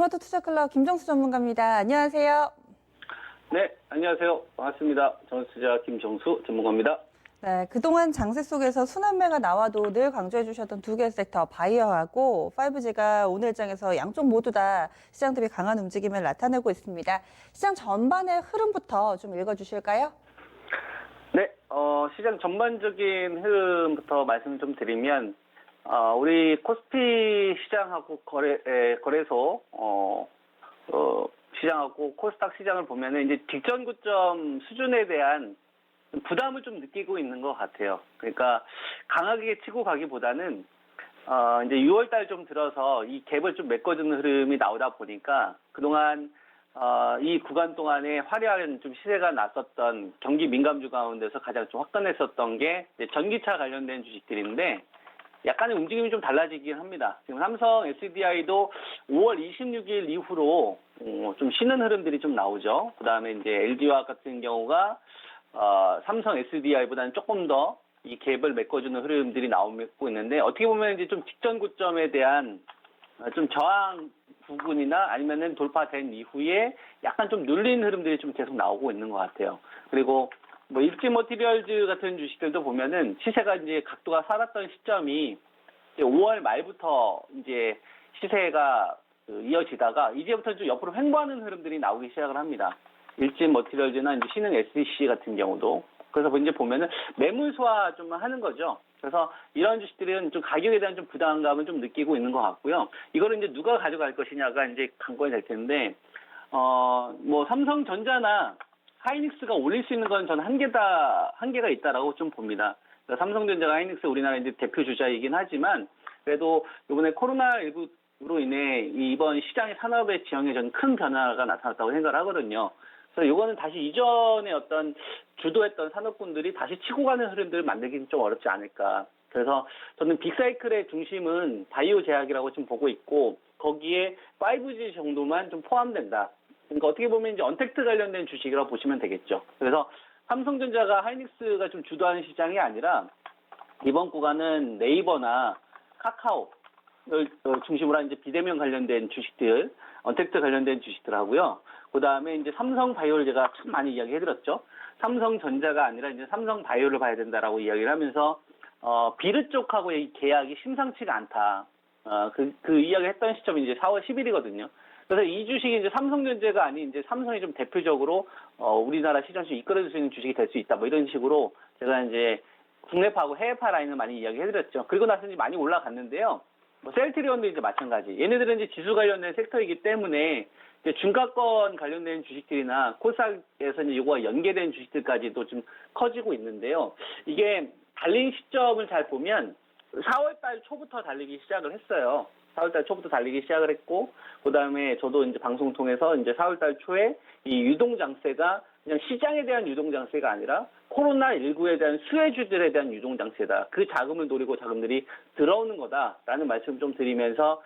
토마토 투자클럽 김정수 전문가입니다. 안녕하세요. 네, 안녕하세요. 반갑습니다. 전투자 김정수 전문가입니다. 네, 그동안 장세 속에서 순환매가 나와도 늘 강조해 주셨던 두 개의 섹터, 바이오하고 5G가 오늘 장에서 양쪽 모두 다 시장 대비 강한 움직임을 나타내고 있습니다. 시장 전반의 흐름부터 좀 읽어주실까요? 네, 시장 전반적인 흐름부터 말씀을 좀 드리면, 우리 코스피 시장하고 거래소, 시장하고 코스닥 시장을 보면은 이제 직전 고점 수준에 대한 부담을 좀 느끼고 있는 것 같아요. 그러니까 강하게 치고 가기보다는 이제 6월달 좀 들어서 이 갭을 좀 메꿔주는 흐름이 나오다 보니까 그동안 이 구간 동안에 화려한 좀 시세가 났었던 경기 민감주 가운데서 가장 좀 화끈했었던 게 이제 전기차 관련된 주식들인데 약간의 움직임이 좀 달라지긴 합니다. 지금 삼성 SDI도 5월 26일 이후로 좀 쉬는 흐름들이 좀 나오죠. 그 다음에 이제 LG화학 같은 경우가 삼성 SDI보다는 조금 더 이 갭을 메꿔주는 흐름들이 나오고 있는데 어떻게 보면 이제 좀 직전 고점에 대한 좀 저항 부분이나 아니면은 돌파된 이후에 약간 좀 눌린 흐름들이 좀 계속 나오고 있는 것 같아요. 그리고 뭐 일지 머티리얼즈 같은 주식들도 보면은 시세가 이제 각도가 살았던 시점이 이제 5월 말부터 이제 시세가 이어지다가 이제부터 좀 옆으로 횡보하는 흐름들이 나오기 시작을 합니다. 일지 머티리얼즈나 이제 신흥 SDC 같은 경우도 그래서 이제 보면은 매물 소화 좀 하는 거죠. 그래서 이런 주식들은 좀 가격에 대한 좀 부담감을 좀 느끼고 있는 것 같고요. 이거를 이제 누가 가져갈 것이냐가 이제 관건이 될 텐데, 뭐 삼성전자나 하이닉스가 올릴 수 있는 건 저는 한계가 있다라고 좀 봅니다. 그러니까 삼성전자가 하이닉스 우리나라 이제 대표 주자이긴 하지만 그래도 이번에 코로나19로 인해 이번 시장의 산업의 지형에 저는 큰 변화가 나타났다고 생각을 하거든요. 그래서 이거는 다시 이전에 어떤 주도했던 산업군들이 다시 치고 가는 흐름들을 만들기는 좀 어렵지 않을까. 그래서 저는 빅사이클의 중심은 바이오 제약이라고 좀 보고 있고 거기에 5G 정도만 좀 포함된다. 그러니까 어떻게 보면 이제 언택트 관련된 주식이라고 보시면 되겠죠. 그래서 삼성전자가 하이닉스가 좀 주도하는 시장이 아니라 이번 구간은 네이버나 카카오를 중심으로 한 이제 비대면 관련된 주식들, 언택트 관련된 주식들 하고요. 그 다음에 이제 삼성바이오를 제가 참 많이 이야기해드렸죠. 삼성전자가 아니라 이제 삼성바이오를 봐야 된다라고 이야기를 하면서 비르 쪽하고 이 계약이 심상치가 않다. 그 이야기 했던 시점이 이제 4월 10일이거든요. 그래서 이 주식이 이제 삼성전자가 아닌 이제 삼성이 좀 대표적으로 우리나라 시장을 이끌어줄 수 있는 주식이 될 수 있다. 뭐 이런 식으로 제가 이제 국내파하고 해외파 라인을 많이 이야기해드렸죠. 그리고 나서 이제 많이 올라갔는데요. 뭐 셀트리온도 이제 마찬가지. 얘네들은 이제 지수 관련된 섹터이기 때문에 이제 중가권 관련된 주식들이나 코스닥에서 이제 이거와 연계된 주식들까지도 좀 커지고 있는데요. 이게 달린 시점을 잘 보면 4월달 초부터 달리기 시작을 했어요. 4월달 초부터 달리기 시작을 했고, 그 다음에 저도 이제 방송 통해서 이제 4월달 초에 이 유동장세가 그냥 시장에 대한 유동장세가 아니라 코로나19에 대한 수혜주들에 대한 유동장세다. 그 자금을 노리고 자금들이 들어오는 거다라는 말씀 좀 드리면서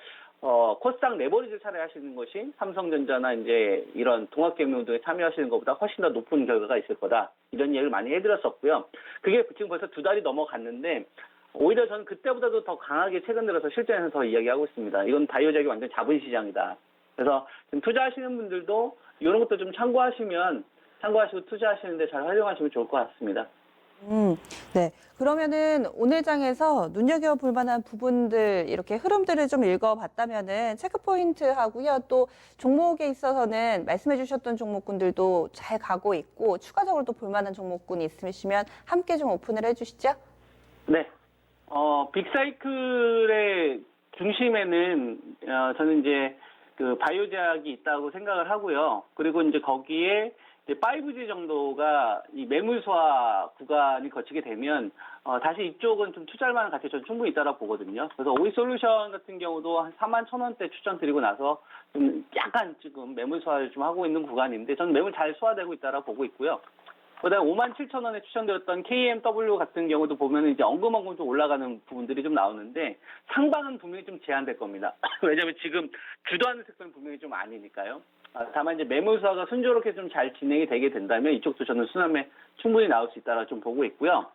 코스닥 레버리지를 차라리 하시는 것이 삼성전자나 이제 이런 동학개미 등에 참여하시는 것보다 훨씬 더 높은 결과가 있을 거다. 이런 얘기를 많이 해드렸었고요. 그게 지금 벌써 2달이 넘어갔는데 오히려 저는 그때보다도 더 강하게 최근 들어서 실전에서 더 이야기하고 있습니다. 이건 바이오작이 완전 잡은 시장이다. 그래서 지금 투자하시는 분들도 이런 것도 좀 참고하시고 투자하시는데 잘 활용하시면 좋을 것 같습니다. 네. 그러면은 오늘 장에서 눈여겨볼 만한 부분들, 이렇게 흐름들을 좀 읽어봤다면은 체크포인트 하고요. 또 종목에 있어서는 말씀해 주셨던 종목군들도 잘 가고 있고, 추가적으로 또 볼 만한 종목군이 있으시면 함께 좀 오픈을 해 주시죠. 네. 빅사이클의 중심에는, 저는 이제 그 바이오 제약이 있다고 생각을 하고요. 그리고 이제 거기에 이제 5G 정도가 이 매물 소화 구간이 거치게 되면 다시 이쪽은 좀 투자할 만한 가치가 저는 충분히 있다고 보거든요. 그래서 오이솔루션 같은 경우도 한 41,000원대 추천드리고 나서 좀 약간 지금 매물 소화를 좀 하고 있는 구간인데 저는 매물 잘 소화되고 있다고 보고 있고요. 그다음에 57,000원에 추천드렸던 KMW 같은 경우도 보면 이제 엉금엉금 좀 올라가는 부분들이 좀 나오는데 상방은 분명히 좀 제한될 겁니다. 왜냐하면 지금 주도하는 섹터는 분명히 좀 아니니까요. 다만 이제 매물 수화가 순조롭게 좀 잘 진행이 되게 된다면 이쪽도 저는 순환매 충분히 나올 수 있다라 좀 보고 있고요.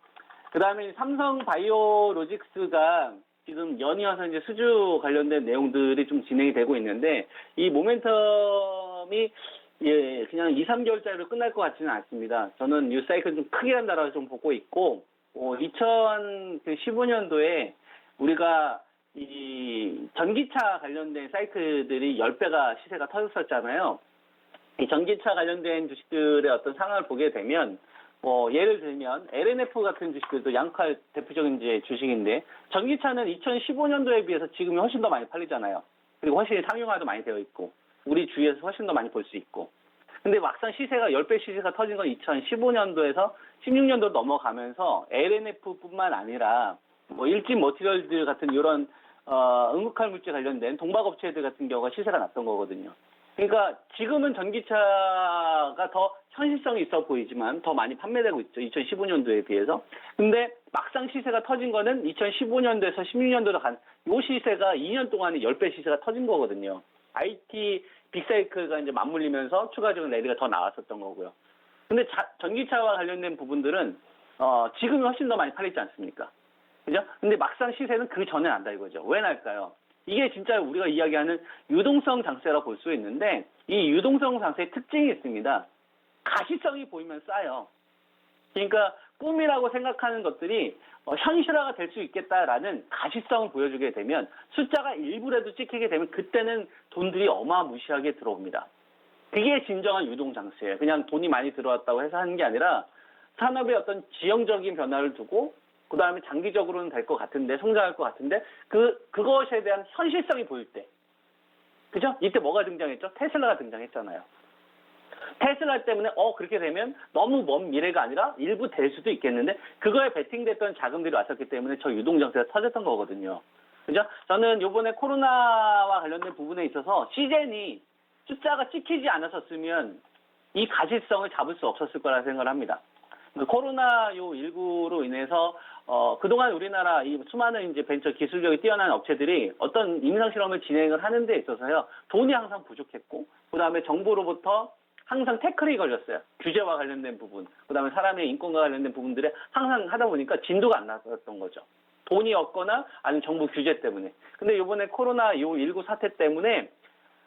그다음에 삼성 바이오로직스가 지금 연이어서 이제 수주 관련된 내용들이 좀 진행이 되고 있는데 이 모멘텀이 예, 그냥 2, 3개월짜리로 끝날 것 같지는 않습니다. 저는 뉴스 사이클 좀 크게 한다라고 좀 보고 있고, 2015년도에 우리가 이 전기차 관련된 사이클들이 10배가 시세가 터졌었잖아요. 이 전기차 관련된 주식들의 어떤 상황을 보게 되면, 예를 들면 LNF 같은 주식들도 양칼 대표적인 이제 주식인데, 전기차는 2015년도에 비해서 지금이 훨씬 더 많이 팔리잖아요. 그리고 훨씬 상용화도 많이 되어 있고, 우리 주위에서 훨씬 더 많이 볼 수 있고. 근데 막상 시세가 10배 시세가 터진 건 2015년도에서 16년도 넘어가면서 LNF뿐만 아니라 일진 머티리얼들 같은 이런 응급칼 물질 관련된 동박업체들 같은 경우가 시세가 났던 거거든요. 그러니까 지금은 전기차가 더 현실성이 있어 보이지만 더 많이 판매되고 있죠. 2015년도에 비해서. 근데 막상 시세가 터진 거는 2015년도에서 16년도로 간 요 시세가 2년 동안에 10배 시세가 터진 거거든요. IT 빅사이클과 이제 맞물리면서 추가적인 랠리가 더 나왔었던 거고요. 근데 전기차와 관련된 부분들은 지금이 훨씬 더 많이 팔리지 않습니까? 그죠? 근데 막상 시세는 그 전에 난다 이거죠. 왜 날까요? 이게 진짜 우리가 이야기하는 유동성 장세라고 볼 수 있는데 이 유동성 장세의 특징이 있습니다. 가시성이 보이면 싸요. 그러니까 꿈이라고 생각하는 것들이 현실화가 될 수 있겠다라는 가시성을 보여주게 되면 숫자가 일부라도 찍히게 되면 그때는 돈들이 어마무시하게 들어옵니다. 그게 진정한 유동 장세예요. 그냥 돈이 많이 들어왔다고 해서 하는 게 아니라 산업의 어떤 지형적인 변화를 두고 그 다음에 장기적으로는 될 것 같은데 성장할 것 같은데 그것에 대한 현실성이 보일 때 그죠? 이때 뭐가 등장했죠? 테슬라가 등장했잖아요. 테슬라 때문에 그렇게 되면 너무 먼 미래가 아니라 일부 될 수도 있겠는데 그거에 베팅됐던 자금들이 왔었기 때문에 저 유동정세가 터졌던 거거든요. 그죠? 저는 요번에 코로나와 관련된 부분에 있어서 시젠이 숫자가 찍히지 않았었으면 이 가시성을 잡을 수 없었을 거라 생각을 합니다. 코로나19로 인해서 그동안 우리나라 이 수많은 이제 벤처 기술력이 뛰어난 업체들이 어떤 임상 실험을 진행을 하는 데 있어서요. 돈이 항상 부족했고 그다음에 정부로부터 항상 태클이 걸렸어요. 규제와 관련된 부분, 그다음에 사람의 인권과 관련된 부분들에 항상 하다 보니까 진도가 안 나왔던 거죠. 돈이 없거나 아니면 정부 규제 때문에. 근데 이번에 코로나19 사태 때문에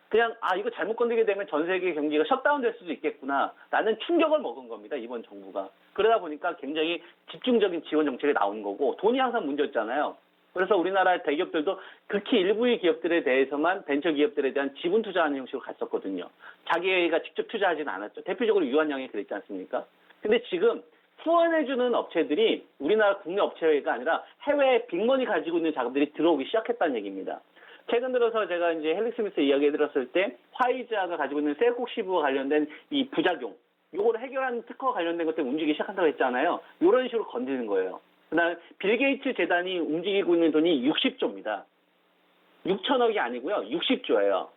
그냥 이거 잘못 건드리게 되면 전 세계 경기가 셧다운될 수도 있겠구나 라는 충격을 먹은 겁니다. 이번 정부가. 그러다 보니까 굉장히 집중적인 지원 정책이 나온 거고 돈이 항상 문제였잖아요. 그래서 우리나라 대기업들도 극히 일부의 기업들에 대해서만 벤처 기업들에 대한 지분 투자하는 형식으로 갔었거든요. 자기가 직접 투자하지는 않았죠. 대표적으로 유한양이 그랬지 않습니까? 근데 지금 후원해주는 업체들이 우리나라 국내 업체가 아니라 해외에 빅머니 가지고 있는 자금들이 들어오기 시작했다는 얘기입니다. 최근 들어서 제가 이제 헬릭스미스 이야기 들었을 때 화이자가 가지고 있는 셀콕시브와 관련된 이 부작용, 요거를 해결하는 특허와 관련된 것들 움직이기 시작한다고 했잖아요. 이런 식으로 건드는 거예요. 그다음에 빌 게이츠 재단이 움직이고 있는 돈이 60조입니다. 6천억이 아니고요. 60조예요.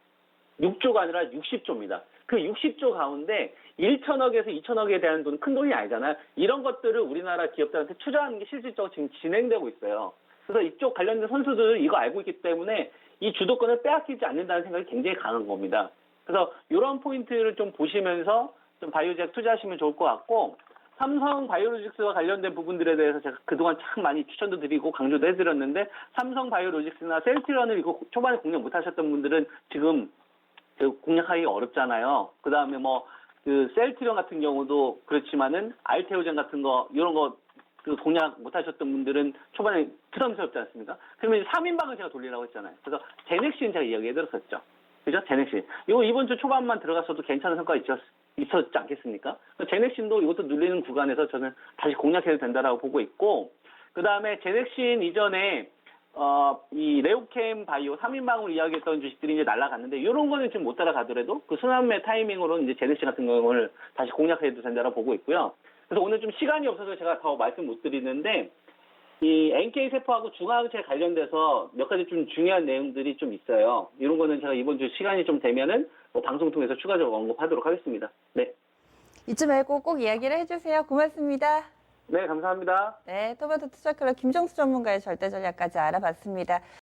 6조가 아니라 60조입니다. 그 60조 가운데 1천억에서 2천억에 대한 돈은 큰 돈이 아니잖아요. 이런 것들을 우리나라 기업들한테 투자하는 게 실질적으로 지금 진행되고 있어요. 그래서 이쪽 관련된 선수들은 이거 알고 있기 때문에 이 주도권을 빼앗기지 않는다는 생각이 굉장히 강한 겁니다. 그래서 이런 포인트를 좀 보시면서 좀 바이오제약 투자하시면 좋을 것 같고 삼성 바이오로직스와 관련된 부분들에 대해서 제가 그동안 참 많이 추천도 드리고 강조도 해드렸는데 삼성 바이오로직스나 셀트리온을 이거 초반에 공략 못하셨던 분들은 지금 공략하기 어렵잖아요. 그 다음에 셀트리온 같은 경우도 그렇지만은 알테오젠 같은 거 이런 거 공략 못하셨던 분들은 초반에 부담스럽지 않습니까? 그러면 3인방을 제가 돌리라고 했잖아요. 그래서 제넥신 제가 이야기해드렸었죠. 그죠? 제넥신. 이거 이번 주 초반만 들어갔어도 괜찮은 성과가 있었지 않겠습니까? 제넥신도 이것도 눌리는 구간에서 저는 다시 공략해도 된다라고 보고 있고, 그 다음에 제넥신 이전에, 이 레오캠 바이오 3인방으로 이야기했던 주식들이 이제 날아갔는데, 이런 거는 지금 못 따라가더라도 그 순환매 타이밍으로 이제 제넥신 같은 경우를 다시 공략해도 된다라고 보고 있고요. 그래서 오늘 좀 시간이 없어서 제가 더 말씀 못 드리는데, 이 NK세포하고 중화항체 관련돼서 몇 가지 좀 중요한 내용들이 좀 있어요. 이런 거는 제가 이번 주 시간이 좀 되면은 방송 통해서 추가적으로 언급하도록 하겠습니다. 네. 잊지 말고 꼭 이야기를 해주세요. 고맙습니다. 네, 감사합니다. 네, 토마토 투자클럽 김정수 전문가의 절대 전략까지 알아봤습니다.